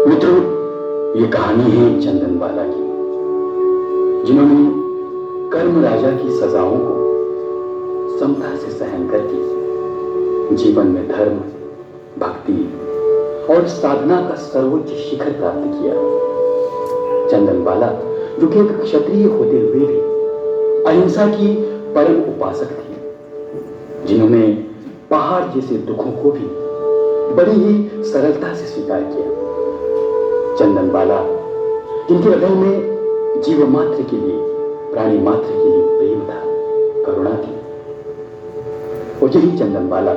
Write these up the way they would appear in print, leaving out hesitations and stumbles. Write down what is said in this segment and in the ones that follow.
मित्रों, ये कहानी है चंदनबाला की, जिन्होंने कर्म राजा की सजाओं को समता से सहन करके जीवन में धर्म, भक्ति और साधना का सर्वोच्च शिखर प्राप्त किया। चंदनबाला, जो कि एक क्षत्रिय होते हुए भी अहिंसा की परम उपासक थी, जिन्होंने पहाड़ जैसे दुखों को भी बड़ी ही सरलता से स्वीकार किया। चंदनबाला, जिनके हृदय में जीव मात्र के लिए, प्राणी मात्र के लिए प्रेम था, करुणा थी। और यही चंदनबाला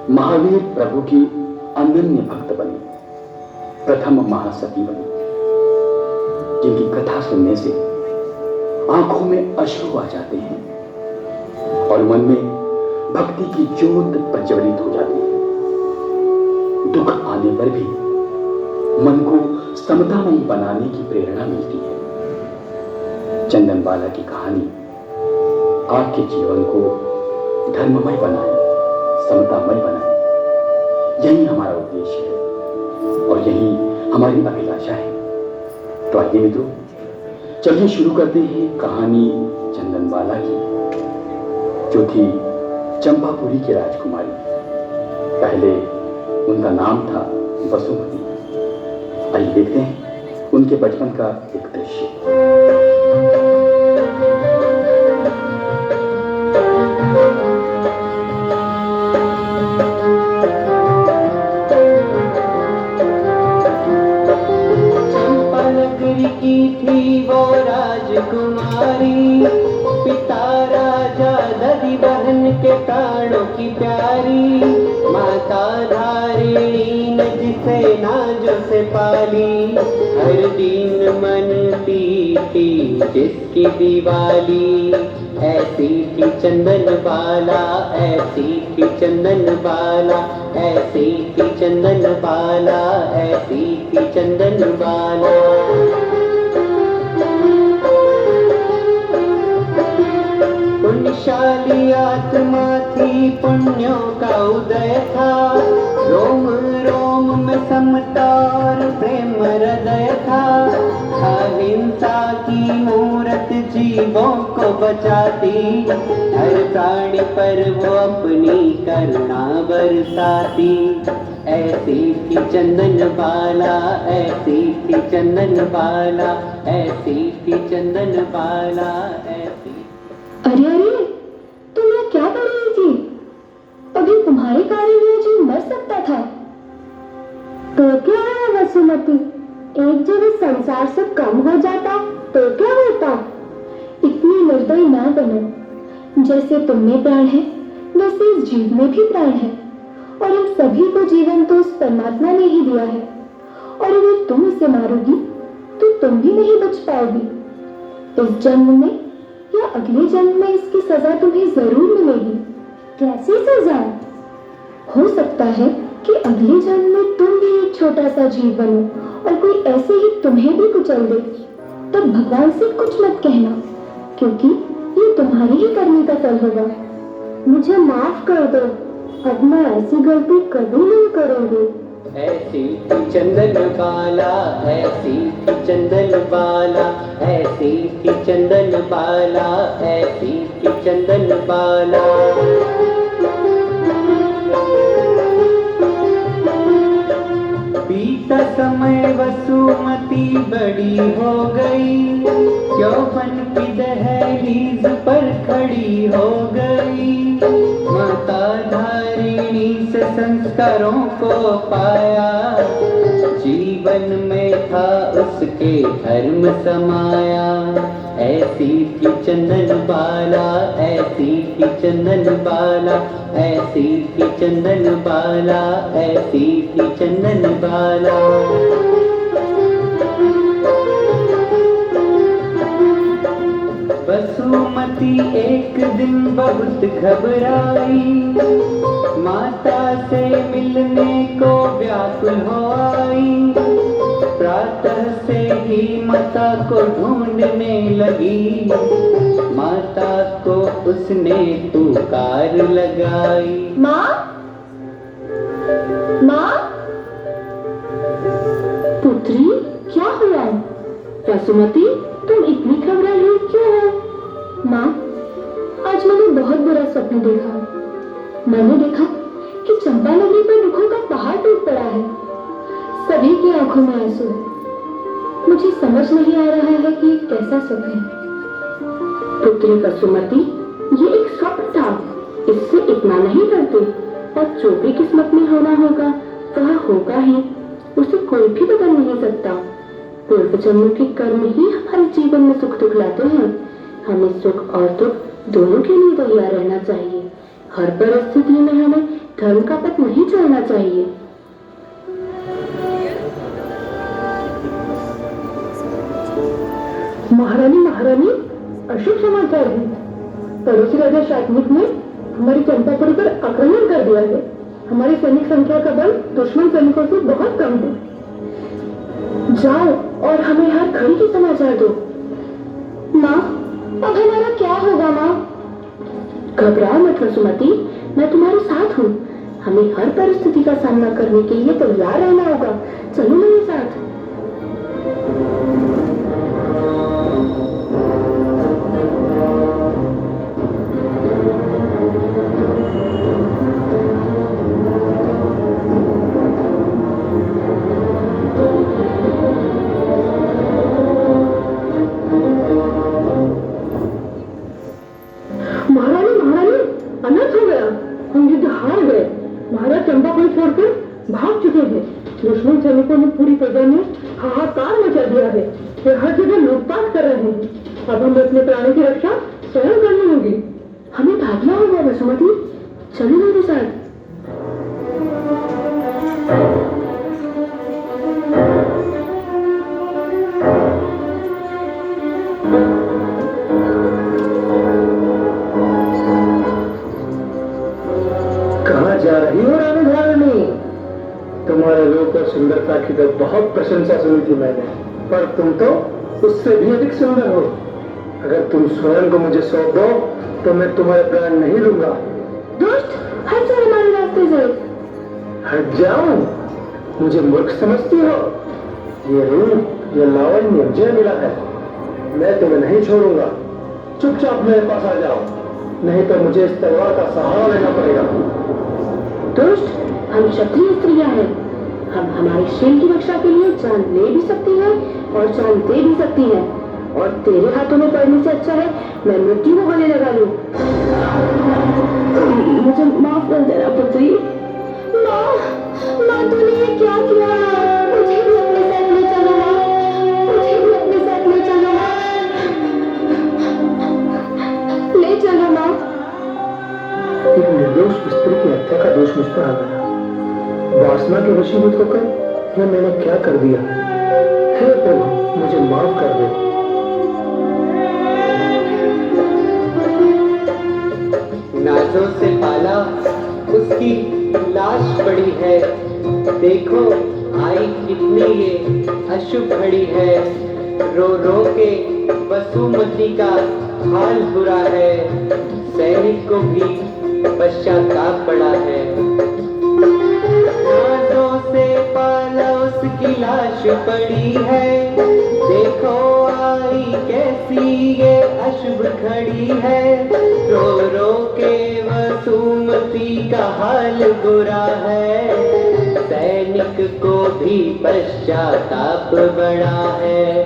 महावीर प्रभु की अनन्य भक्त बनी, प्रथम महासती बनी, जिनकी कथा सुनने से आंखों में अश्रु आ जाते हैं और मन में भक्ति की ज्योत प्रज्वलित हो जाती है। दुख आने पर भी मन को समतामयी बनाने की प्रेरणा मिलती है। चंदनबाला की कहानी आपके जीवन को धर्ममय बनाए, समतामय बनाए, यही हमारा उद्देश्य है और यही हमारी अभिलाषा है। तो आइए मित्रों, चलिए शुरू करते हैं कहानी चंदनबाला की, जो थी चंपापुरी की राजकुमारी। पहले उनका नाम था वसुमती। आइए देखते हैं उनके बचपन का एक दृश्य। की थी वो राजकुमारी, पिता राजा दधी बहन के प्राणों की प्यारी, माता धारिणी ने जिसे नाजो से पाली, हर दिन मनती थी जिसकी दिवाली। ऐसी थी चंदनबाला, ऐसी थी चंदनबाला, ऐसी थी चंदनबाला, ऐसी थी चंदनबाला। पुण्यशाली आत्मा थी, पुण्यों का उदय था, रोम रोम में समता और प्रेम हृदय था। अहिंसा की मूरत जीवों को बचाती, हर प्राणी पर वो अपनी करुणा बरसाती। ऐसी थी चंदनबाला, ऐसी थी चंदनबाला, ऐसी थी चंदनबाला, ऐसी। अरे अरे, तुम यहाँ क्या कर रही थी? अभी तुम्हारे कारण यह जीव मर सकता था। तो क्या है वसुमती, एक जब इस संसार से कम हो जाता तो क्या होता? इतनी निर्दयी ना बनो। जैसे तुम में प्राण है, वैसे इस जीव में भी प्राण है, और इन सभी को जीवन तो उस परमात्मा ने ही दिया है। और अगर तुम इसे मारोगी तो तुम भी नहीं बच पाओगी। इस जन्म में या अगले जन्म में इसकी सजा तुम्हें जरूर मिलेगी। कैसी सजा? हो सकता है कि अगले जन्म में तुम भी एक छोटा सा जीव बनो और कोई ऐसे ही तुम्हें भी कुचल दे। तब भगवान से कुछ मत कहना, क्योंकि ये तुम्हारी ही करने का फल होगा। मुझे माफ कर दो, अब मैं ऐसी गलती कभी नहीं करूंगी। ऐसी थी चंदनबाला, ऐसी थी चंदनबाला, ऐसी थी चंदनबाला, ऐसी थी चंदनबाला। बीता समय वसुमती बड़ी हो गई, यौवन की दहलीज पर खड़ी हो गई। माता धारिणी से संस्कारों को पाया, जीवन में था उसके धर्म समाया। ऐसी थी चंदनबाला, ऐसी थी चंदनबाला, ऐसी थी चंदनबाला, ऐसी थी चंदनबाला। वसुमती एक दिन बहुत घबराई, माता से मिलने को व्याकुल हो आई। प्रातः से ही माता को ढूंढने लगी, माता को उसने पुकार लगाई। माँ, माँ, पुत्री क्या हुआ? वसुमती, तुम इतनी घबराई हुई क्यों हो? माँ, आज मैंने बहुत बुरा स्वप्न देखा। मैंने देखा कि चंपा नगरी पर दुखों का पहाड़ टूट पड़ा है। सभी की आंखों में आंसू है। मुझे समझ नहीं आ रहा है कि कैसा स्वप्न है। पुत्री वसुमती, ये एक स्वप्न था, इससे इतना नहीं डरते। और जो भी किस्मत में होना होगा वह होगा ही, उसे कोई भी बदल नहीं सकता। पूर्व जन्मों के कर्म ही हमारे जीवन में सुख दुख लाते हैं। हमें सुख और दुख दोनों के लिए तैयार रहना चाहिए। हर परिस्थिति में हमें धर्म का पथ नहीं चलना चाहिए। महारानी, महारानी, अशुभ समाचार है। पड़ोसी राजा शातनिक ने हमारी चंपापुरी पर आक्रमण कर दिया है। हमारी सैनिक संख्या का बल दुश्मन सैनिकों से बहुत कम है। जाओ और हमें हर घड़ी के समाचार दो। माँ, अब हमारा क्या होगा? माँ, घबराओ मत वसुमती, मैं तुम्हारे साथ हूँ। हमें हर परिस्थिति का सामना करने के लिए तैयार रहना होगा। चलो मेरे साथ। दुश्मन सैनिकों ने पूरी प्रजा में हाहाकार मचा दिया है। वे हर जगह लूटपाट कर रहे हैं। अब हमें अपने प्राणों की रक्षा स्वयं करनी होगी। हमें भागना होगा वसुमती, चलो मेरे साथ। कहाँ जा रही हो रानी धारणी? तुम्हारे रूप और सुंदरता की तो बहुत प्रशंसा सुनी थी मैंने, पर तुम तो उससे भी अधिक सुंदर हो। अगर तुम स्वयं को मुझे सौंप दो तो मैं तुम्हारे प्राण नहीं लूंगा। दुष्ट, हट जाओ हमारे रास्ते से। हट जाऊं? मुझे मूर्ख समझती हो? ये रूप, ये लावण्य मुझे मिला है, मैं तुम्हें नहीं छोड़ूंगा। चुपचाप मेरे पास आ जाओ, नहीं तो मुझे इस तलवार का सहारा लेना पड़ेगा। दुष्ट, हम क्षत्रिय स्त्रियां हैं। हम हमारे शील की रक्षा के लिए जान ले भी सकती हैं और जान दे भी सकती हैं। और तेरे हाथों में पड़ने से अच्छा है मैं मृत्यु को गले लगा लूं। मुझे माफ कर देना पुत्री। माँ, माँ तूने ये क्या किया? मुझे भी अपने साथ ले चलो माँ, मुझे भी अपने साथ ले चलो माँ, ले चलो माँ। एक निर्दोष स्त्री की हत्या का दोष मुझ पर आ गया। वासना के वशीभूत होकर यह मैंने क्या कर दिया? हे प्रभु, मुझे माफ कर दो। नाजों से पाला उसकी लाश पड़ी है। देखो आई कितनी ये अशुभ घड़ी है। रो रो के वसुमती का हाल बुरा है। सैनिक को भी पश्चाताप पड़ा है। नाजों से पाला उसकी लाश पड़ी है। देखो आई कैसी ये अशुभ घड़ी है। रो रो के वसुमती का हाल बुरा है। सैनिक को भी पश्चाताप बड़ा है।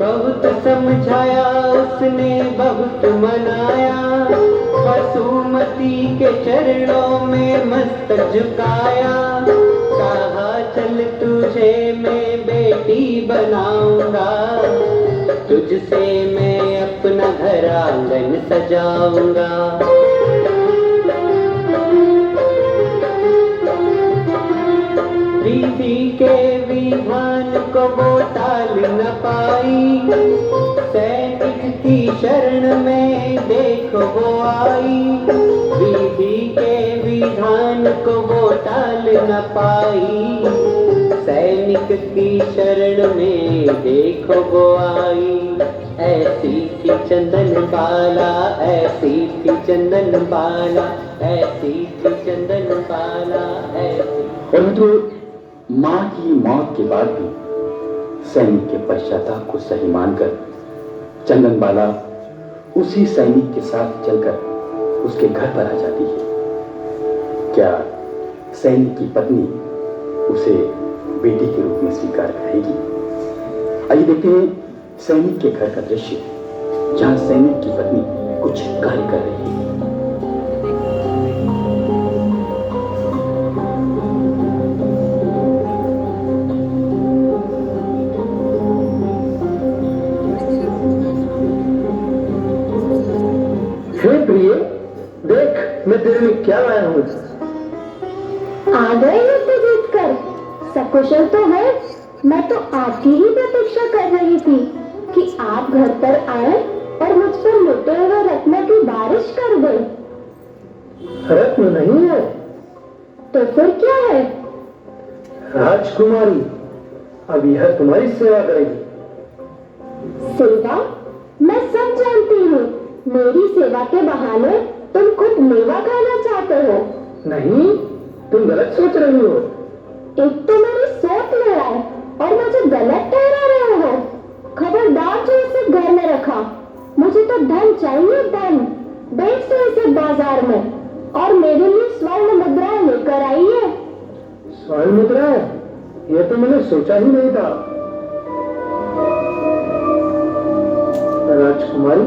बहुत समझाया उसने, बहुत मनाया। वसुमती के चरणों में मस्तक झुकाया। कहा चल तुझे मैं बेटी बनाऊंगा। तुझसे मैं अपना घर आंगन सजाऊंगा। विधि के विधान को वो टाल न पाई। सैनिक की शरण में देखो वो आई, विधि के विधान को वो टाल न पाई। सैनिक की शरण में देखो वो आई, ऐसी थी चंदन बाला, ऐसी थी चंदन बाला, ऐसी थी चंदन बाला, ऐसी। परंतु मां की मौत के बाद भी सैनिक के पश्चाताप को सही मानकर चंदन बाला उसी सैनिक के साथ चलकर उसके घर पर आ जाती है। क्या सैनिक की पत्नी उसे बेटी के रूप में स्वीकार करेगी? आइए देखते हैं सैनिक के घर का दृश्य, जहां सैनिक की पत्नी कुछ कार्य कर रही है। हे प्रिय, देख मैं तेरे लिए क्या लाया हूँ। आ गए युद्ध जीतकर, सकुशल तो है। मैं तो आपकी ही प्रतीक्षा कर रही थी कि आप घर पर आए और मुझ पर लुटे हुए रत्न की बारिश कर दे। रत्न नहीं है तो फिर क्या है? राजकुमारी। अब यह तुम्हारी सेवा करेगी। सेवा? मैं सब जानती हूँ। मेरी सेवा के बहाने तुम खुद मेवा खाना चाहते हो। नहीं, तुम गलत सोच रही हो। एक तो मेरी सोच ले रहा है और मुझे गलत ठहरा रहे हो। खबरदार जो इसे घर में रखा। मुझे तो धन चाहिए, धन। बेच दो इसे बाजार में और मेरे लिए स्वर्ण मुद्राएं लेकर आइए। स्वर्ण मुद्राएं? यह तो मैंने सोचा ही नहीं था। राजकुमारी,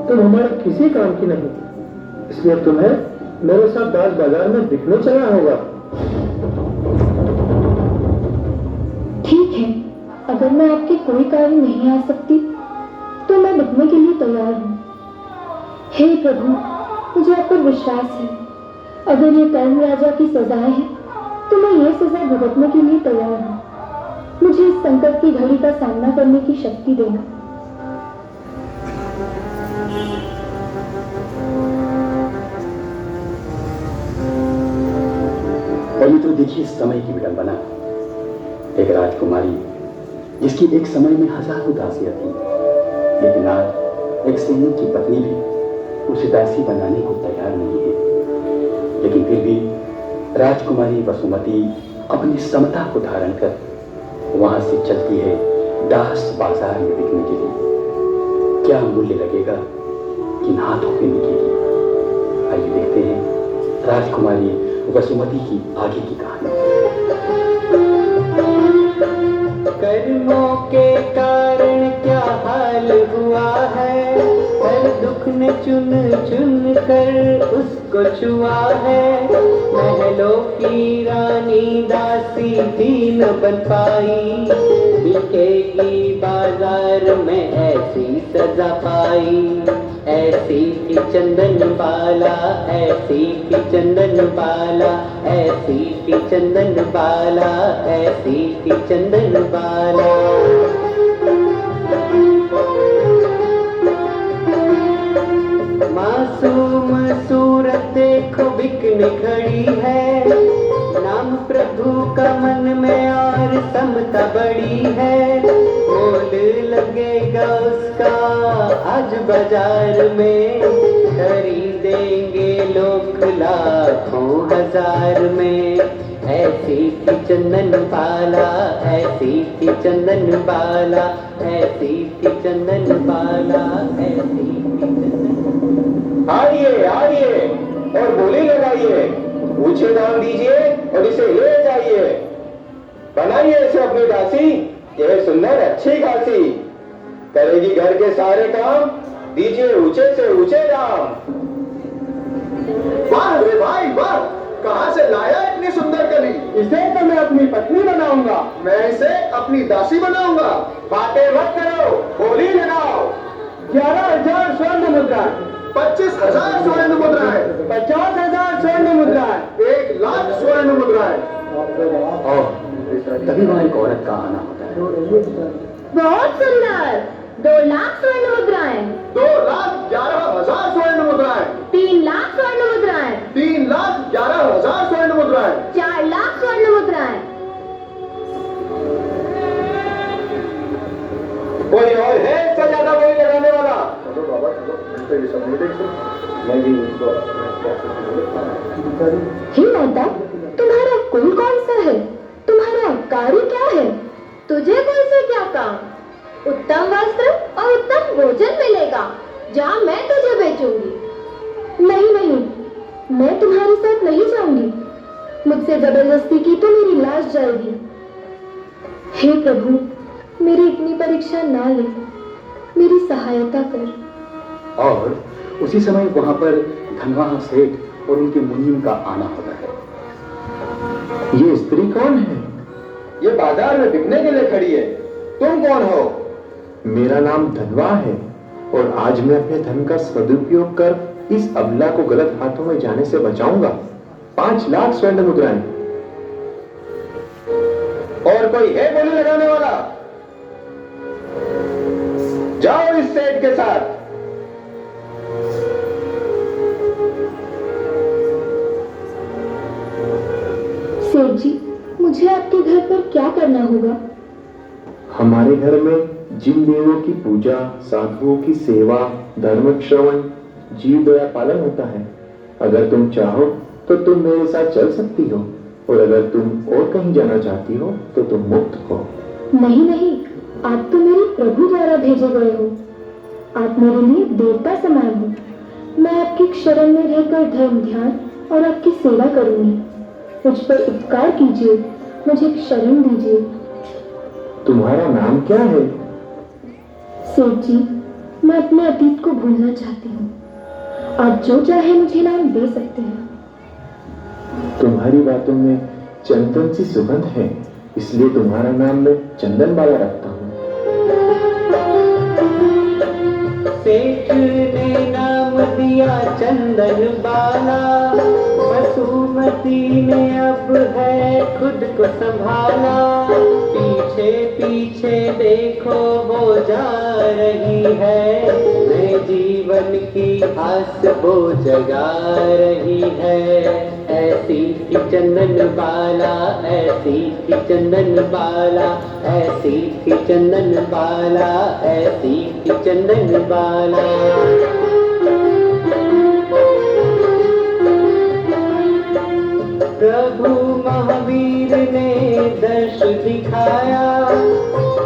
तुम हमारे किसी काम की नहीं, इसलिए तुम्हें मेरे साथ दास बाजार में बिकने चलना होगा। ठीक है, अगर मैं आपके कोई कार्य नहीं आ सकती तो मैं बिकने के लिए तैयार हूँ। हे प्रभु, मुझे आप पर विश्वास है। अगर ये कर्म राजा की सजाएं हैं तो मैं ये सजा भुगतने के लिए तैयार हूँ। मुझे इस संकट की घड़ी का सामना करने की शक्ति देना। परंतु देखिए समय की विडंबना। एक राजकुमारी जिसकी एक समय में हजारों दासियां थी, लेकिन आज एक सैनिक की पत्नी भी उसे दासी बनाने को तैयार नहीं है। लेकिन फिर भी राजकुमारी वसुमती अपनी समता को धारण कर वहां से चलती है दास बाजार में बिकने के लिए। क्या मूल्य लगेगा, किन हाथों पे बिकेगी? आइए देखते हैं राजकुमारी वसुमती की आगे की कहानी। कर्मों के कारण क्या हाल हुआ है, हर दुख ने चुन चुन कर उसको छुआ है। महलों की रानी दासी भी न बन पाई, बिकेगी बाजार में ऐसी सजा पाई। ऐसी थी चंदन बाला, ऐसी थी चंदन बाला, ऐसी थी चंदन बाला, ऐसी थी चंदन बाला। मासूम सूरत देखो बिकने खड़ी है, नाम प्रभु का मन में और समता बड़ी है। मोल लगेगा उसका आज बाजार में, खरीदेंगे लोग लाखों हजार में। ऐसी थी चंदन बाला, ऐसी थी चंदन बाला, ऐसी थी चंदन बाला, ऐसी थी चंदन। आइए आइए और बोली लगाइए, ऊंचे दाम दीजिए और इसे ले जाइए। बनाइए इसे अपनी दासी, यह सुंदर अच्छी खासी, करेगी घर के सारे काम, दीजिए ऊंचे से ऊंचे दाम। वाह रे भाई वाह, कहां से लाया इतनी सुंदर कली? इसे तो मैं अपनी पत्नी बनाऊंगा। मैं इसे अपनी दासी बनाऊंगा। बातें मत करो, बोली लगाओ। 11,000 स्वर्ण मुद्रा, 25,000 स्वर्ण मुद्राएं, 50,000 स्वर्ण मुद्राएं, 1,00,000 स्वर्ण मुद्राएं। और तभी वहां एक औरत का आना होता है। बहुत सुंदर, 2,00,000 स्वर्ण मुद्राएं, 2,11,000 स्वर्ण मुद्राएं, 3,00,000 स्वर्ण मुद्राएं, 3,11,000 स्वर्ण मुद्राएं, 4,00,000 स्वर्ण मुद्राएं। कोई और है इससे ज्यादा बोली लगाने वाला? चलो बाबा चलो, मैं तो ये सब नहीं देख सकता। मैं भी इनको हे माता, तुम्हारा कुल कौन सा है? तुम्हारा कार्य क्या है? तुझे कुल से क्या काम? उत्तम वस्त्र और उत्तम भोजन मिलेगा। जा, मैं तुझे बेचूंगी। नहीं नहीं, मैं तुम्हारे साथ नहीं जाऊंगी। मुझसे जबरदस्ती की तो मेरी लाश जाएगी। हे प्रभु, मेरी इतनी परीक्षा ना ले, मेरी सहायता कर। और उसी समय वहां पर धनवाहा सेठ और उनके मुनीम का आना होता है। ये स्त्री कौन है? ये बाजार में बिकने के लिए खड़ी है। तुम कौन हो? मेरा नाम धनवा है और आज मैं अपने धन का सदुपयोग कर इस अबला को गलत हाथों में जाने से बचाऊंगा। 5,00,000 स्वर्ण मुद्राएं। और कोई है बोली लगाने वाला? जाओ इस सेठ के साथ। सेठ जी, मुझे आपके घर पर क्या करना होगा? हमारे घर में जिन देवों की पूजा, साधुओं की सेवा, धर्म श्रवण, जीव दया पालन होता है। अगर तुम चाहो तो तुम मेरे साथ चल सकती हो, और अगर तुम और कहीं जाना चाहती हो तो तुम मुक्त हो। नहीं नहीं, आप तो मेरे प्रभु द्वारा भेजे गए हो। आप मेरे लिए देवता समान हो। मैं आपकी शरण में रहकर धर्म ध्यान और आपकी सेवा करूंगी। मुझ पर उपकार कीजिए, मुझे शरण दीजिए। तुम्हारा नाम क्या है? सेठ जी, मैं अपने अतीत को भूलना चाहती हूँ। आप जो चाहे मुझे नाम दे सकते हैं। तुम्हारी बातों में चंदन सी सुगंध है, इसलिए तुम्हारा नाम मैं चंदन वाला रखता हूँ। सेठ ने नाम दिया चंदन बाला, वसुमती ने अब है खुद को संभाला। पीछे पीछे देखो वो जा रही है, नए जीवन की आस वो जगा रही है। ऐसी थी चंदन बाला, ऐसी थी चंदन बाला, ऐसी थी चंदन बाला, ऐसी थी चंदन बाला। प्रभु महावीर ने दर्श दिखाया,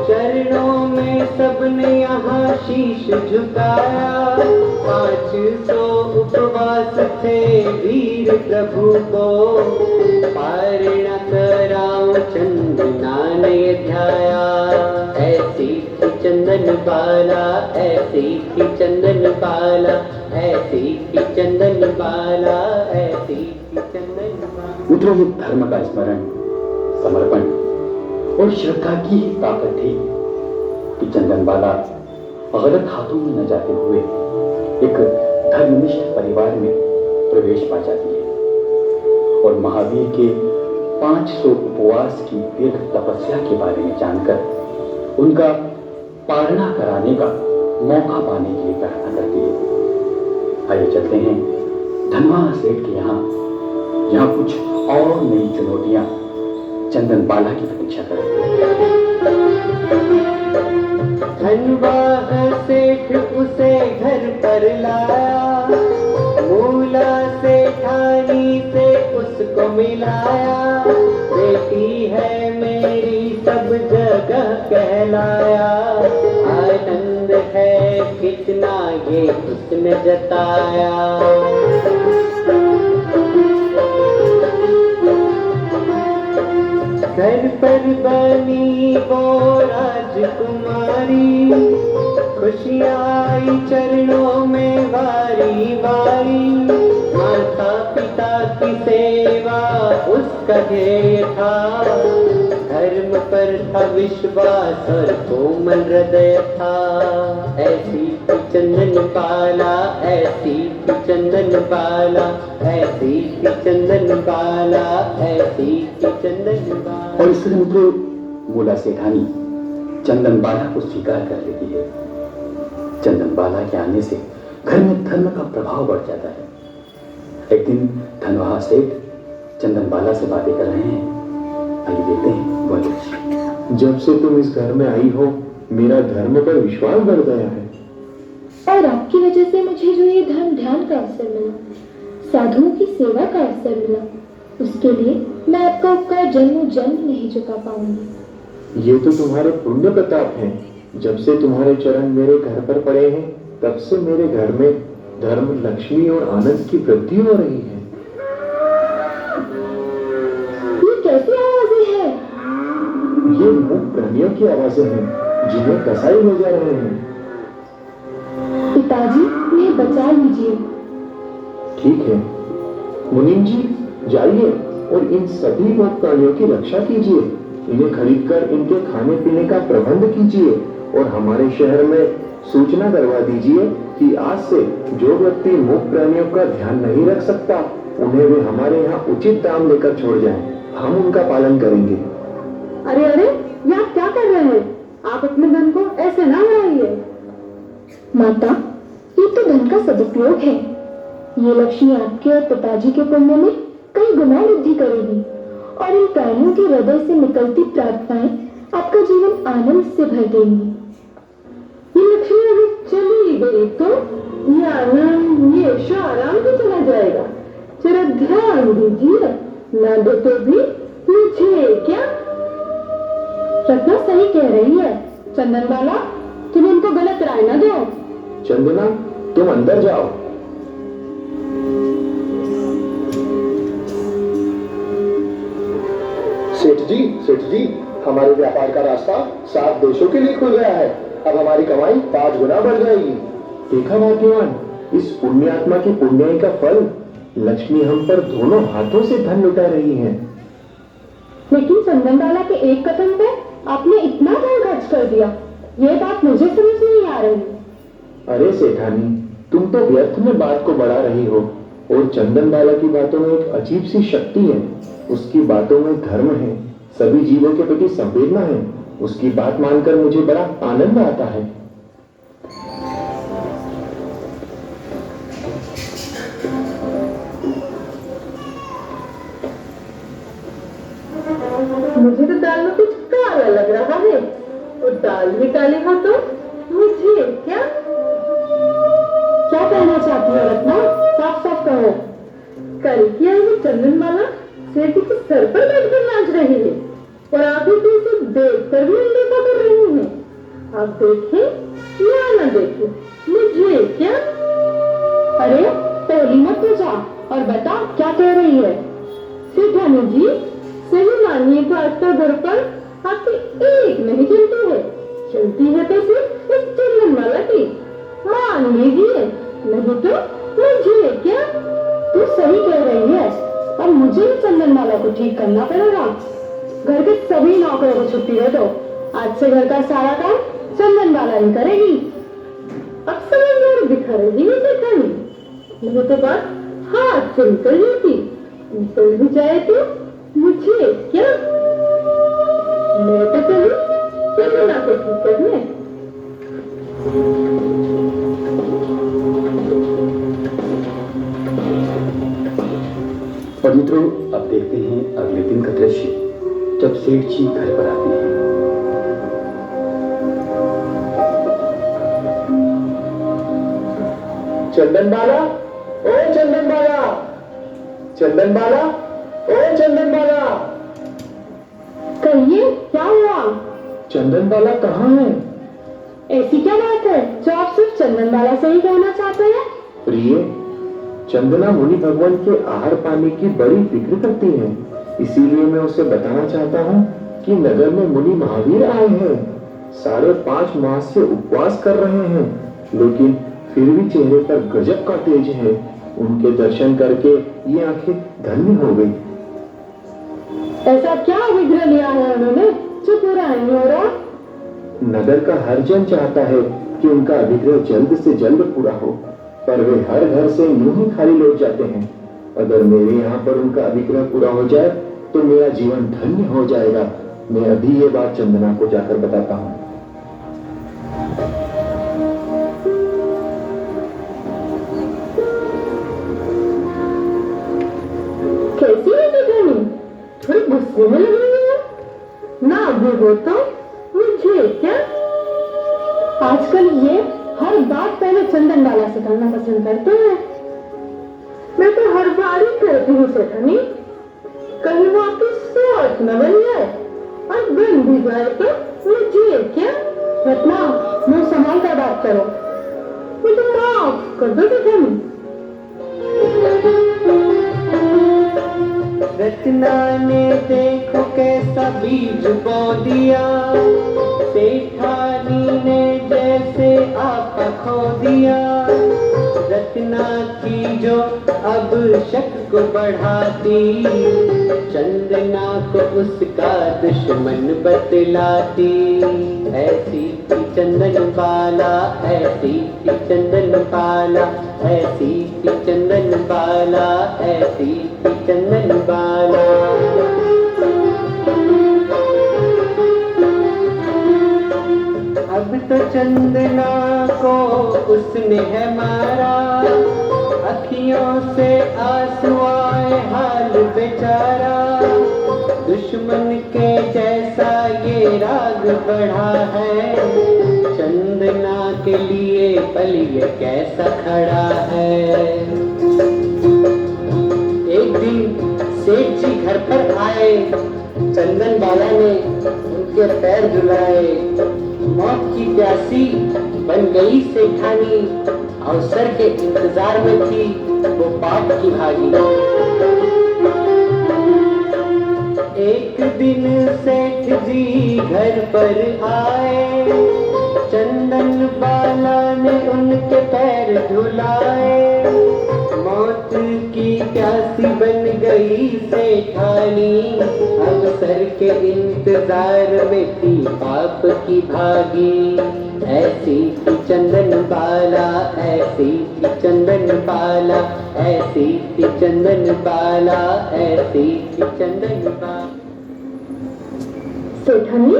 चरणों में सबने यहाँ शीश झुकाया। 500 उपवास थे वीर प्रभु को, पार न कराओ चंदना ने ध्याया। ऐसी थी चंदन बाला, ऐसी थी चंदन बाला, ऐसी थी चंदन बाला, ऐसी थी चंदन बाला। मित्रों, ये धर्म का स्मरण, समर्पण और श्रद्धा की ही ताकत थी कि चंदनबाला गलत हाथों में न जाते हुए एक धर्मनिष्ठ परिवार में प्रवेश पा जाती है और महावीर के 500 उपवास की दीर्घ तपस्या के बारे में जानकर उनका पालना कराने का मौका पाने के लिए प्रार्थना करती है। आइए चलते हैं धनवाहा सेठ के यहाँ, जहाँ कुछ और नई चुनौतियां चंदनबाला की प्रतीक्षा करें। धनवाहा सेठ उसे घर पर लाया, मूला सेठानी से उसको मिलाया। बेटी है मेरी सब जगह कहलाया, आनंद है कितना ये उसने जताया। घर पर बनी वो राजकुमारी, खुशियाँ आई चरणों में बारी बारी। माता पिता की सेवा उसका ध्येय था, धर्म पर था विश्वास और कोमल हृदय था। ऐसी थी चंदनबाला, ऐसी थी चंदनबाला, ऐसी थी चंदनबाला, ऐसी थी चंदनबाला। और इससे मित्रों मूला सेठानी चंदनबाला को स्वीकार कर लेती है चंदनबाला के आने से घर में धर्म का प्रभाव बढ़ जाता है। एक दिन धनवाहा सेठ चंदनबाला से बातें कर रहे हैं। आइए देखते हैं वह दृश्य। जब से तुम इस घर में आई हो, मेरा धर्म पर विश्वास बढ़ गया है। और आपकी वजह से मुझे जो ये धर्म ध्यान का अवसर मिला, साधुओं की सेवा का अवसर मिला, उसके लिए मैं आपका उपकार जन्म जन्म नहीं चुका पाऊंगी। ये तो तुम्हारे पुण्य प्रताप हैं। जब से तुम्हारे चरण मेरे घर पर पड़े हैं, तब से मेरे घर में धर्म, लक्ष्मी और आनंद की वृद्धि हो रही है। ये कैसी आवाजें हैं? ये मूक प्राणियों की आवाजें हैं जिन्हें कसाई ले जा रहे हैं। पिताजी, इन्हें बचा लीजिए। ठीक है मुनीम जी, जाइए और इन सभी मूक प्राणियों की रक्षा कीजिए। इन्हें खरीदकर इनके खाने पीने का प्रबंध कीजिए और हमारे शहर में सूचना करवा दीजिए कि आज से जो व्यक्ति मूक प्राणियों का ध्यान नहीं रख सकता, उन्हें वे हमारे यहाँ उचित दाम लेकर छोड़ जाएं। हम उनका पालन करेंगे। अरे अरे, ये आप क्या कर रहे हैं? आप अपने धन को ऐसे ना उड़ाइए। माता, ये तो धन का सदुपयोग है। ये लक्ष्मी आपके और पिताजी के पुण्य में कई गुना वृद्धि करेगी और इन प्राणियों के हृदय से निकलती प्रार्थनाएं आपका जीवन आनंद से भर देंगी। ये लक्ष्मी अगर चली गई तो ये आनंद, ये यश आराम से चला जाएगा। जरा ध्यान दीजिए, ना दो तो भी मुझे क्या। रत्ना सही कह रही है। चंदनबाला, तुम इनको गलत राय न दो। चंदना, तुम अंदर जाओ। सेठ जी, हमारे व्यापार का रास्ता 7 देशों के लिए खुल गया है। अब हमारी कमाई 5 गुना बढ़ जाएगी। देखा भाग्यवान, इस पुण्यात्मा की पुण्याई का फल। लक्ष्मी हम पर दोनों हाथों से धन लुटा रही है। लेकिन चंदनबाला के एक कदम पे आपने इतना धन खर्च कर दिया, ये बात मुझे समझ नहीं आ रही। अरे सेठानी, तुम तो व्यर्थ में बात को बढ़ा रही हो। और चंदनबाला की बातों में एक अजीब सी शक्ति है। उसकी बातों में धर्म है, सभी जीवों के प्रति संवेदना है। उसकी बात मानकर मुझे बड़ा आनंद आता है। मुझे तो दाल में कुछ काला लग रहा है, और दाल भी काली हो तो मुझे क्या। क्या कहना चाहती हो रत्ना? साफ साफ कहो। कल की आई वो चंदनबाला सेठ के सर पर बैठकर नाच रही है और आप ही इसे देखकर भी अनदेखा कर रही हैं। आप देखें या न देखें, मुझे क्या। अरे पहली मत पूछा और बता क्या कह रही है। सेठानी जी, सही मानिए तो आजकल घर पर आपकी एक नहीं चलती है। चलती है तो सिर्फ इस चंदनबाला की। मान लीजिए, नहीं तो मुझे क्या। तू सही कह रही है। अब मुझे ही चंदनबाला को ठीक करना पड़ेगा। घर के सभी नौकरों को छुट्टी दे दो। आज से घर का सारा काम चंदनबाला ही करेगी। अब समझदार दिखा रही है सेठानी, नहीं तो बात हाथ से निकल जाती। निकल भी जाए तो मुझे क्या। मैं तो चलूं चंदना को ठीक करने। और मित्रों, अब देखते हैं अगले दिन का दृश्य, जब सेठ जी घर पर आते हैं। चंदनबाला, ओ चंदनबाला, चंदनबाला, ओ चंदनबाला। कहिए, क्या हुआ? चंदनबाला कहाँ है? ऐसी क्या बात है जो आप सिर्फ चंदनबाला से ही कहना चाहते हैं? प्रिय, चंदना मुनि भगवान के आहार पानी की बड़ी फिक्र करती है। इसीलिए मैं उसे बताना चाहता हूँ कि नगर में मुनि महावीर आए हैं। 5.5 मास से उपवास कर रहे हैं, लेकिन फिर भी चेहरे पर गजब का तेज है। उनके दर्शन करके ये आंखें धन्य हो गई। ऐसा क्या विग्रह लिया है उन्होंने जो पूरा नहीं हो रहा? नगर का हर जन चाहता है कि उनका अभिग्रह जल्द से जल्द पूरा हो, पर वे हर घर से यूं ही खाली लौट जाते हैं। अगर मेरे यहाँ पर उनका अभिग्रह पूरा हो जाए तो मेरा जीवन धन्य हो जाएगा। मैं अभी ये बात चंदना को जाकर बताता हूँ। गुस्से में लग रही हो? ना भी हो तो मुझे क्या? आजकल ये हर बात पहले चंदन वाला से करना पसंद करते हैं। मैं तो हर बार ही कहती हूँ सेठानी, कहीं वो आपकी सोच न बन जाए, और बन भी जाए तो मुझे क्या? रत्ना, मुंह संभाल कर बात करो, मुझे माफ कर दो सेठानी। रत्ना ने देखो कैसा बीज बो दिया, सेठानी ने जैसे आपा खो दिया। रत्ना की जो अब शक को बढ़ाती, चंदना को उसका दुश्मन बतलाती। ऐसी थी चंदन बाला, ऐसी थी चंदन बाला, ऐसी थी चंदन बाला, ऐसी थी चंदन बाला। अब तो चंदना को उसने है मारा, अखियों से आंसू आए हाल बेचारा। दुश्मन के जैसा ये राग बढ़ा है, चंदना के लिए पल ये कैसा खड़ा है। एक दिन सेठ जी घर पर आए, चंदन बाला ने उनके पैर धुलाए। मौत की प्यासी बन गई सेठानी, अवसर के इंतजार में थी वो पाप की भागी। एक दिन सेठ जी घर पर आए, चंदन बाला ने उनके पैर धुलाए। मौत की प्यासी बन गई सेठानी, अवसर के इंतजार में थी पाप की भागी। ऐसी थी चंदन बाला, ऐसी थी चंदन बाला, ऐसी थी चंदन बाला, ऐसी थी चंदन बाला। सेठानी,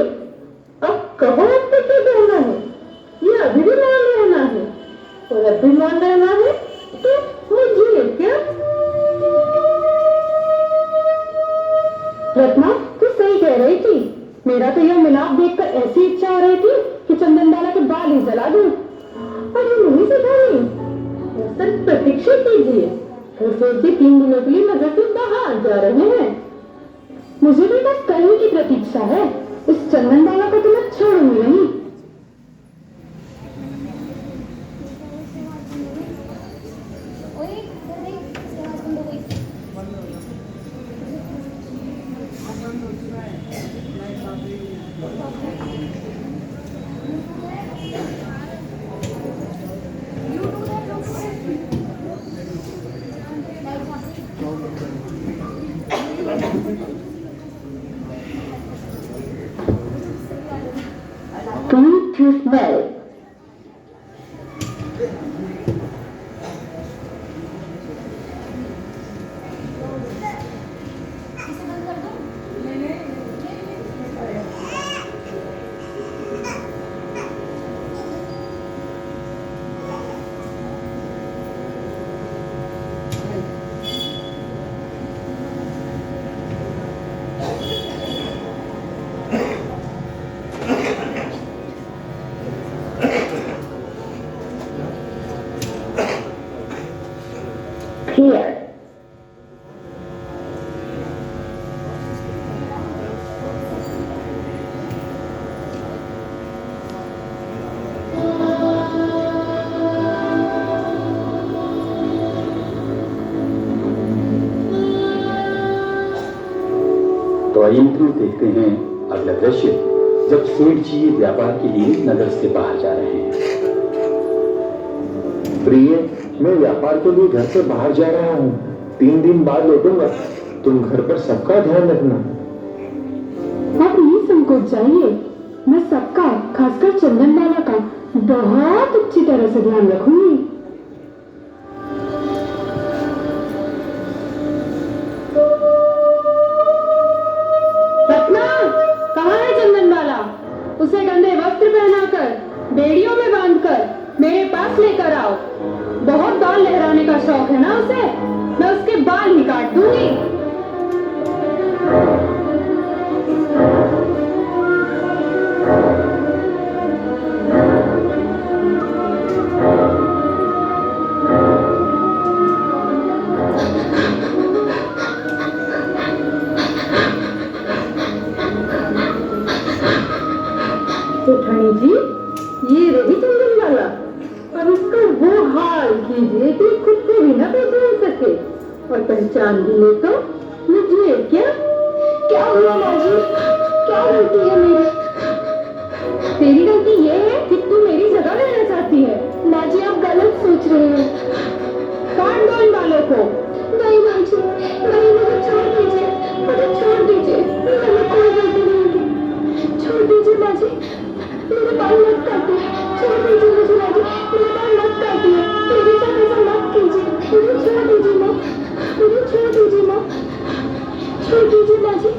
अब कहो आपको क्या कहना है? ये अभी भी मान रहना है, और अब भी मान रहना है तो मुझे क्या? रत्ना, तू सही कह रही थी। मेरा तो यह मिलाप देखकर ऐसी इच्छा हो रही थी कि चंदन बाला के बाल ही जला दूं। अरे नहीं सेठानी, सर प्रतीक्षा कीजिए, सेठ जी 3 दिनों के लिए नगर से बाहर जा रहे हैं। मुझे भी बस कहीं की प्रतीक्षा है, इस चंदन बाला को तो मैं छोड़ूंगी नहीं। To smell. Here. तो आइए मित्रों, देखते हैं अगला दृश्य, जब सेठ जी व्यापार के लिए नगर से बाहर जा रहे हैं। प्रिय, मैं व्यापार के लिए घर से बाहर जा रहा हूँ, 3 दिन बाद लौटूंगा। तुम घर पर सबका ध्यान रखना। आप नहीं संकोच जाइए, मैं सबका, खासकर चंदन बाला का बहुत अच्छी तरह से ध्यान रखूंगी। रत्ना, कहाँ है चंदन बाला? उसे गंदे वस्त्र पहनाकर, बेड़ियों में बांधकर मेरे पास लेकर आओ। बहुत बाल लहराने का शौक है ना उसे, मैं उसके बाल ही काट दूंगी। जेठानी जी, ये रही चंदन वाला। अब इसका वो हाल कीजिए कि खुद को भी न पहचान सके, और पहचान भी ले तो मुझे क्या हुआ माँ जी? क्या गलती है मेरी? तेरी गलती ये है कि तू मेरी जगह लेना चाहती है। माँ जी आप गलत सोच रहे हैं। काट दो इन बालों को। नहीं माँ जी, नहीं, मुझे छोड़ दीजिए, मुझे छोड़ दीजिए, मैंने कोई गलती नहीं की। छोड़ दीजिए माँ जी, मेरे बाल मत काटिए, छोड़ दीजिए मुझे माँ जी, मेरे बाल मत काटिए, मेरे साथ ऐसा मत कीजिए, मुझे छोड़ दीजिए माँ, मुझे छोड़ दीजिए माँ, छोड़ दीजिए माँ जी,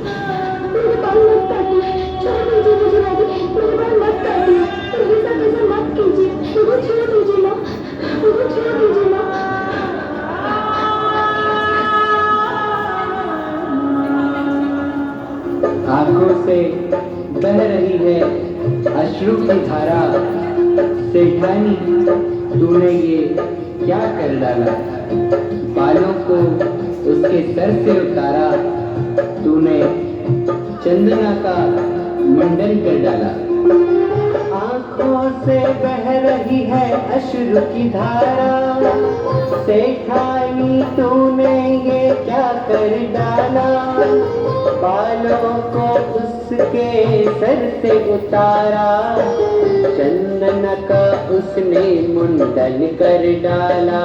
मेरे बाल मत काटिए, छोड़ दीजिए मुझे माँ जी, मेरे बाल मत काटिए, मेरे साथ ऐसा मत कीजिए, मुझे छोड़ दीजिए माँ, मुझे छोड़ दीजिए माँ। आंखों से बह रही है अश्रु की धारा। सेठानी तूने ये क्या कर डाला? बालों को उसके सर से उतारा, तूने चंदना का मुंडन कर डाला। आंखों से बह रही है अश्रु की धारा। सेठानी तूने ये क्या कर डाला? बालों को उसके सर से उतारा, चंदन का उसने मुंडन कर डाला।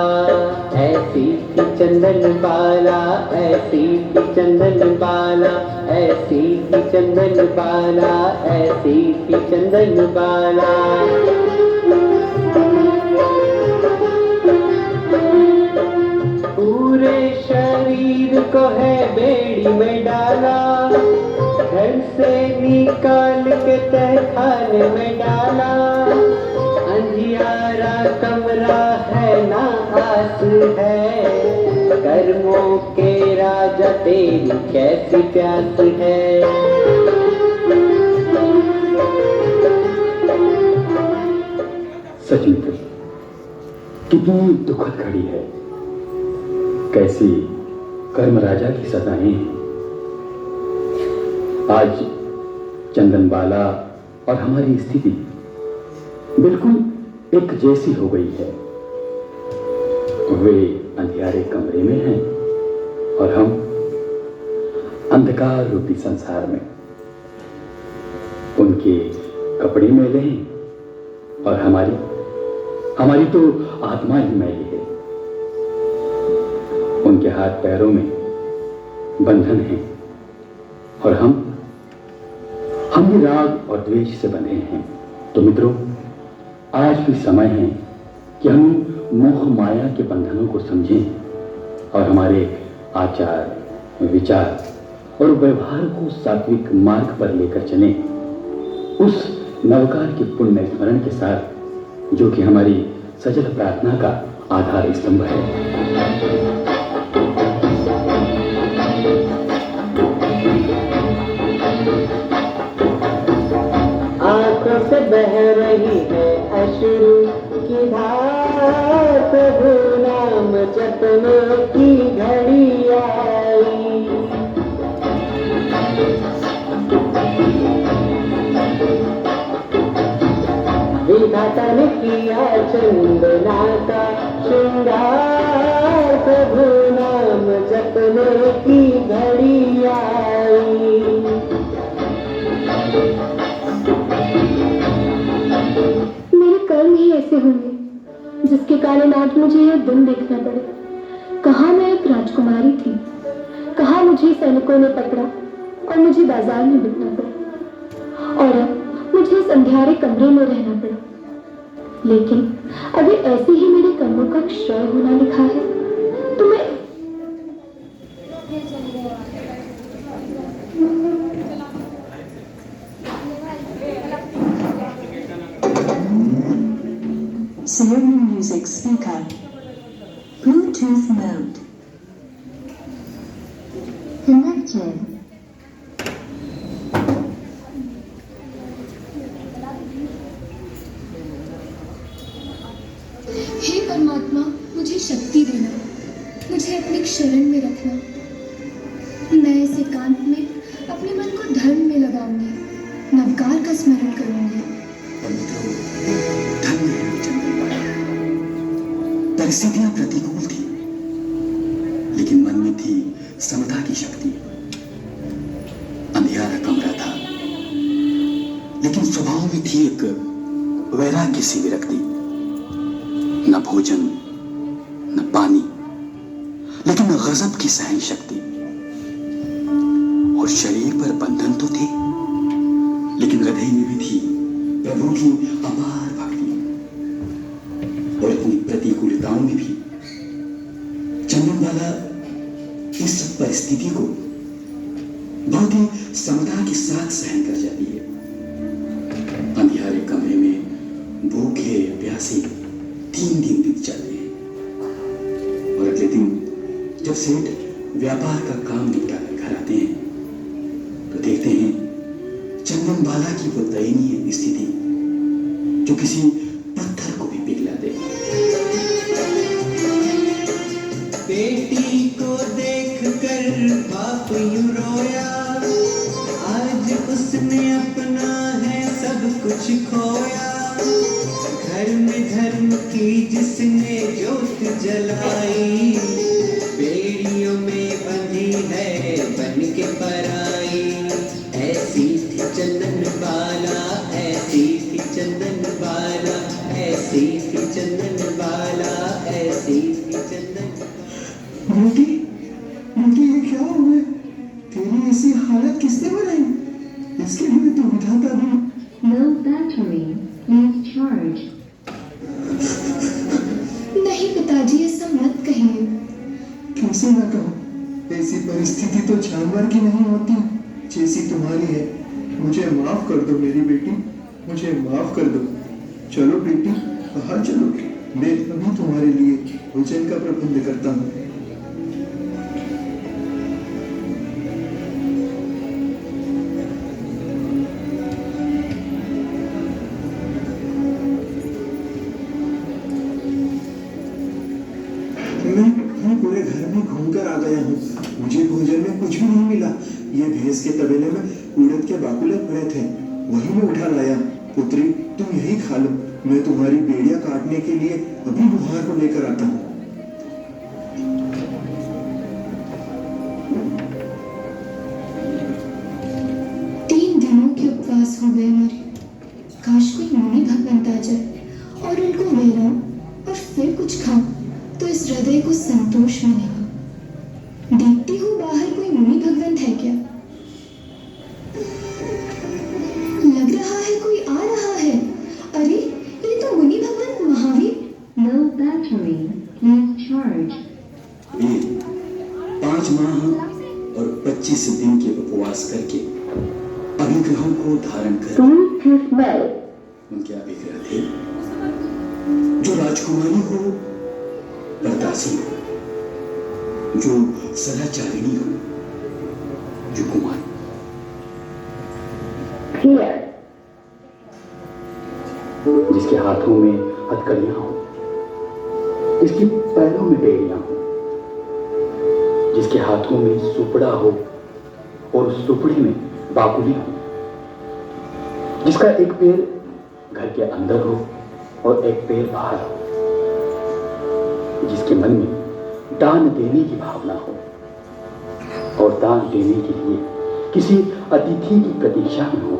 ऐसी थी चंदन बाला, ऐसी थी चंदन बाला, ऐसी थी चंदन बाला, ऐसी थी चंदन बाला। पूरे शरीर को है बेड़ी में डाला, घर से निकाल के तहखाने में डाला। अंधियारा कमरा है ना आस है, कर्मों के राजा तेरी कैसी प्यास है। सच मित्र, कितनी दुखद घड़ी है, कैसी कर्म राजा की सजाएं हैं। आज चंदनबाला और हमारी स्थिति बिल्कुल एक जैसी हो गई है। वे अंधियारे कमरे में हैं और हम अंधकार रूपी संसार में। उनके कपड़े मैले हैं और हमारी तो आत्मा ही मैली है। उनके हाथ पैरों में बंधन हैं और हम भी राग और द्वेष से बंधे हैं। तो मित्रों, आज भी समय है कि हम मोह माया के बंधनों को समझें और हमारे आचार, विचार और व्यवहार को सात्विक मार्ग पर लेकर चलें, उस नवकार के पुण्य स्मरण के साथ जो कि हमारी सजल प्रार्थना का आधार स्तंभ है। आंखों से बह रही है अश्रु की धार, प्रभु नाम जपने की घड़ी आई। विधाता ने किया चंदना का श्रृंगार, प्रभु नाम जपने की घड़ी आई। मेरे कर्म ही ऐसे होंगे जिसके कारण आज मुझे यह दिन देखना पड़े। कहाँ मैं एक राजकुमारी थी, कहाँ मुझे सैनिकों ने पकड़ा और मुझे बाजार में बिकना पड़ा, और अब मुझे इस अंधियारे कमरे में रहना पड़ा। लेकिन अगर ऐसे ही मेरे कर्मों का क्षय होना लिखा है तो मैं Sirius Music Speaker Bluetooth mode Connected हे परमात्मा, मुझे शक्ति देना, मुझे अपने शरण में रखना। मैं इस एकांत में अपने मन को धर्म में लगाऊंगी, नवकार का स्मरण करूंगी। और मित्रों, धन्य है वो चंदन बाला। परिस्थितियां प्रतिकूल थी, लेकिन मन में थी समता की शक्ति। अंधियारा कमरा था, लेकिन स्वभाव में थी एक वैराग्य सी विरक्ति। न भोजन न पानी, लेकिन गजब की सहन शक्ति। और शरीर पर बंधन तो थे, लेकिन हृदय में भी थी प्रभु की अपार भक्ति। और इतनी प्रतिकूलताओं में भी चंदनबाला इस परिस्थिति को बहुत ही समता के साथ सहन कर जाती है। अंधियारे कमरे में भूखे प्यासे 3 दिन बीत जाते हैं। और अगले दिन जब सेठ व्यापार का काम निपटा कर घर आते हैं, तो देखते हैं चंदनबाला की वो दयनीय स्थिति जो किसी पत्थर को भी पिघला दे। बेटी को देखकर बाप यूं रोया, आज उसने अपना है सब कुछ खोया। घर में धर्म की जिसने ज्योत जलाई, बेड़ियों में बंधी है बन के पराई। ऐसी थी चंदन बाला, ऐसी थी चंदन बाला, ऐसी थी चंदन बाला, ऐसी थी चंदन। बेटी, बेटी ये क्या हुआ? तेरी ऐसी हालत किसने बनाई? इसके लिए तो विधाता भी। Low battery. Please charge. नहीं पिताजी, ऐसा मत कहिए। कैसे ना कहूँ? ऐसी परिस्थिति तो जानवर की नहीं होती जैसी तुम्हारी है। मुझे माफ कर दो मेरी बेटी, मुझे माफ कर दो। चलो बेटी, बाहर चलो, मैं अभी तुम्हारे लिए भोजन का प्रबंध करता हूँ। मैं पूरे घर में घूमकर आ गया हूँ, मुझे भोजन में कुछ भी नहीं मिला। ये भैंस के तबेले में उड़द के बाकुले पड़े थे, वही मैं उठा लाया। पुत्री, तुम यही खा लो, मैं तुम्हारी बेड़ियां काटने के लिए अभी बुहार को लेकर आता हूँ। उपवास हो गए मेरे। काश कोई मुनि भगवंत आ जाए और उनको मेरा और फिर कुछ खाऊं तो इस हृदय को संतोष मिलेगा। देखती हूँ बाहर कोई मुनि भगवंत है क्या। लग रहा है कोई आ रहा है। अरे ये तो मुनि भगवंत Mahavir. Low battery. Please charge. वे 5 माह और 25 दिन के उपवास करके अभिग्रहों को धारण कर उनके अभिग्रह थे, जो राजकुमारी हो, परदासी हो, जो सदाचारिणी हो, जो कुमारी। जिसके हाथों में हथकड़ियां हो, जिसके पैरों में बेड़ियां हो, जिसके हाथों में सुपड़ा हो और उस सुपड़े में बाकुली हो, जिसका एक पैर घर के अंदर हो और एक पैर बाहर हो, जिसके मन में दान देने की भावना हो और दान देने के लिए किसी अतिथि की प्रतीक्षा में हो,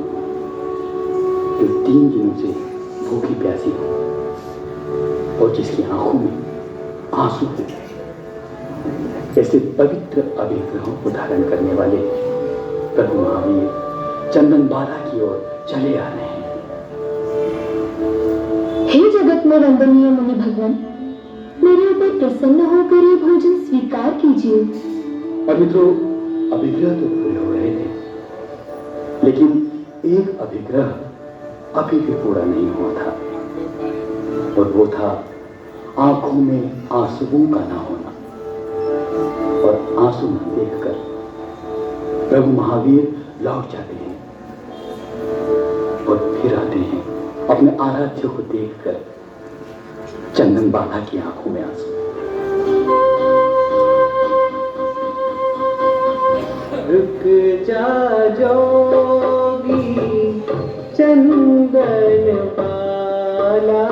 जो 3 दिनों से भूखी प्यासी हो और जिसकी आंखों में आंसू हो। ऐसे पवित्र अभिग्रहों को धारण करने वाले प्रभु महावीर चंदनबाला की ओर चले आ रहे हैं। हे जगत में वंदनीय मुनि भगवान, मेरे ऊपर प्रसन्न होकर ये भोजन स्वीकार कीजिए। और मित्रों, अभिग्रह तो पूरे हो रहे थे, लेकिन एक अभिग्रह अभी भी पूरा नहीं हुआ था, और वो था आंखों में आंसुओं का ना होना। और आंसू न देखकर प्रभु महावीर लौट जाते हैं और फिर आते हैं अपने आराध्य को देखकर चंदनबाला की आंखों में आंसू। रुक जा जोगी, चंदन बाला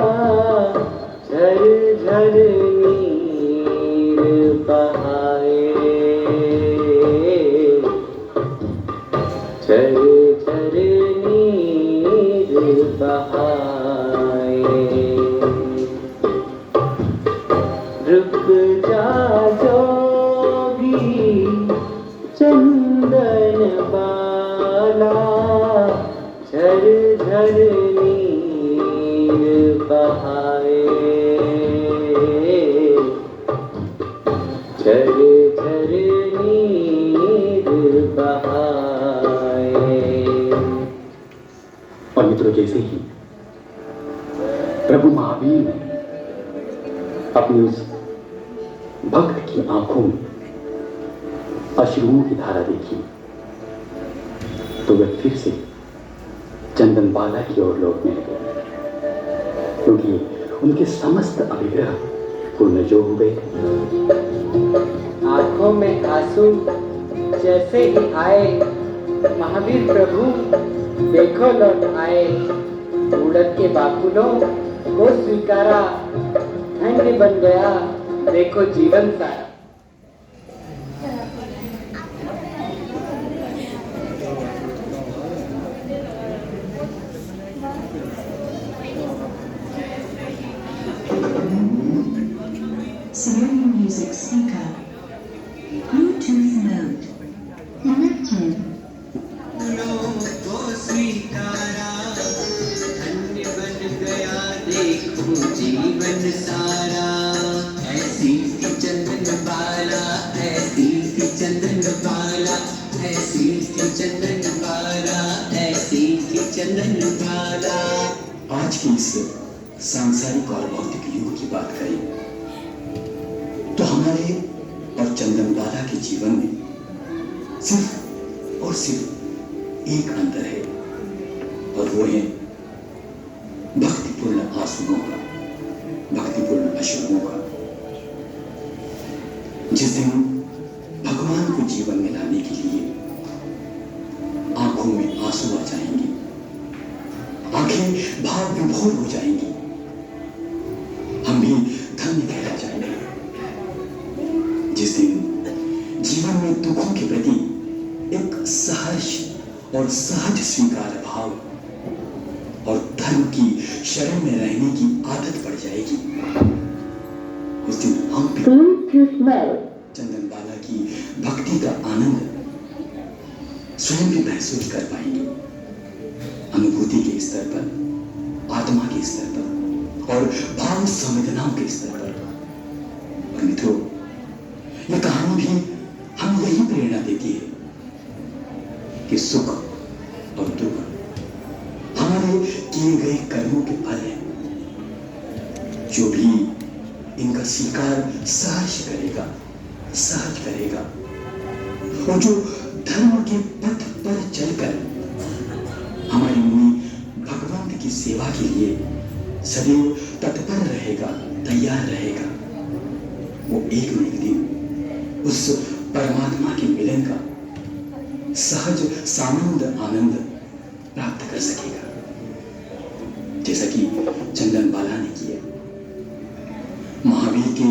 झर झर नीर बहाए, झर झर नीर बहाए। रुक जा जोगी चंदन बाला झर झर नीर बहाए, झर झर नीर बहाए। और मित्रों, जैसे ही प्रभु महावीर ने अपनी उस भक्त की आंखों में अश्रुओं की धारा देखी, तो वे फिर से चंदन बाला की ओर लौटने लगे, क्योंकि उनके समस्त अभिग्रह पूर्ण जो हो गए थे। आंखों में आंसू जैसे ही आए, महावीर प्रभु देखो लौट आए। उड़द के बाकुलों को स्वीकारा, धन्य बन गया देखो जीवन सारा। Scenario music speaker. Bluetooth mode. Connected. को स्वीकारा, धन्य बन गया देखो जीवन सारा। ऐसी थी चंदन बाला, ऐसी थी चंदन बाला, ऐसी थी चंदन बाला, ऐसी थी चंदन बाला। आज की इस सांसारिक और भौतिक युग की बात करें तो हमारे और चंदन बाला के जीवन में सिर्फ और सिर्फ एक अंतर है, और वो है भक्तिपूर्ण आंसुओं का, भक्तिपूर्ण अश्रुओं का। जिस दिन भगवान को जीवन में लाने के लिए आंखों में आंसू आ जाएंगे, आंखें भाव विभोर हो जाएंगी, हम भी धन्य कहला जाएंगे। जिस दिन जीवन में दुखों के प्रति एक सहर्ष और सहज स्वीकार भाव और धर्म की शरण में रहने की आदत पड़ जाएगी, उस दिन हम भी चंदन बाला की भक्ति का आनंद स्वयं भी महसूस कर पाएंगे, अनुभूति के स्तर पर, आत्मा के स्तर पर और भाव संवेदनाओं के स्तर पर। और मित्रों, यह कहानी भी हमें यही प्रेरणा देती है कि सुख और दुख हमारे किए गए कर्मों के फल हैं। जो भी इनका स्वीकार सहर्ष करेगा, सहज करेगा, और जो धर्म के पथ पर चलकर हमारी मुनि भगवंत की सेवा के लिए सदैव तत्पर रहेगा, तैयार रहेगा, वो एक न एक दिन उस परमात्मा के मिलन का सहज सानंद आनंद प्राप्त कर सकेगा, जैसा कि चंदन बाला ने किया। महावीर के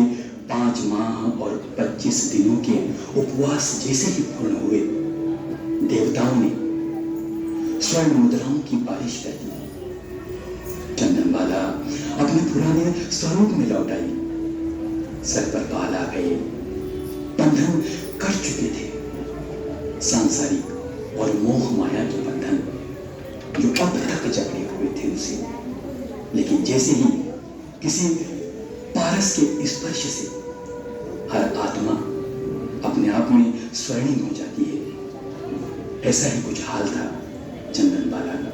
5 माह और 25 दिनों के उपवास जैसे ही पूर्ण हुए, देवताओं ने स्वर्ण मुद्राओं की बारिश कर दी। चंदन बाला अपने पुराने स्वरूप में लौट आई, सर पर बाल आ गए, बंधन कर चुके थे, सांसारिक और मोह माया के बंधन जो अब तक जकड़े हुए थे उसे। लेकिन जैसे ही किसी पारस के स्पर्श से हर आत्मा अपने आप में स्वर्णिम हो जाती है, ऐसा ही कुछ हाल था चंदन बाला का।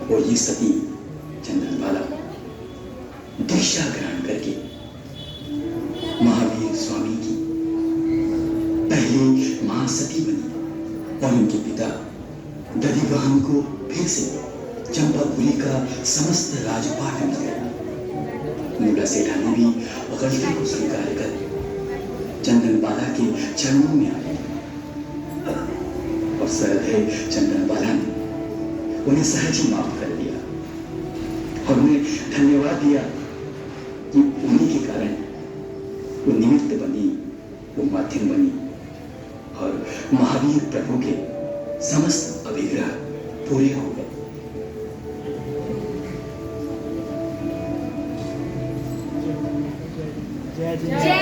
और ये सती चंदन बाला दीक्षा ग्रहण करके महावीर स्वामी की पहली महासती बनी, और उनके पिता दधिवाहन को फिर से चंपापुरी का समस्त राजपाट मिल गया। मुला सेठा ने भी गलती को स्वीकार कर चंदन बाला के चरणों में आए, और सरदय चंदन बाला ने उन्हें सहज ही माफ कर दिया और उन्हें धन्यवाद दिया कि उन्हीं के कारण वो निमित्त बनी, वो माध्यम बनी और महावीर प्रभु के समस्त अभिग्रह पूरे हो गए। जय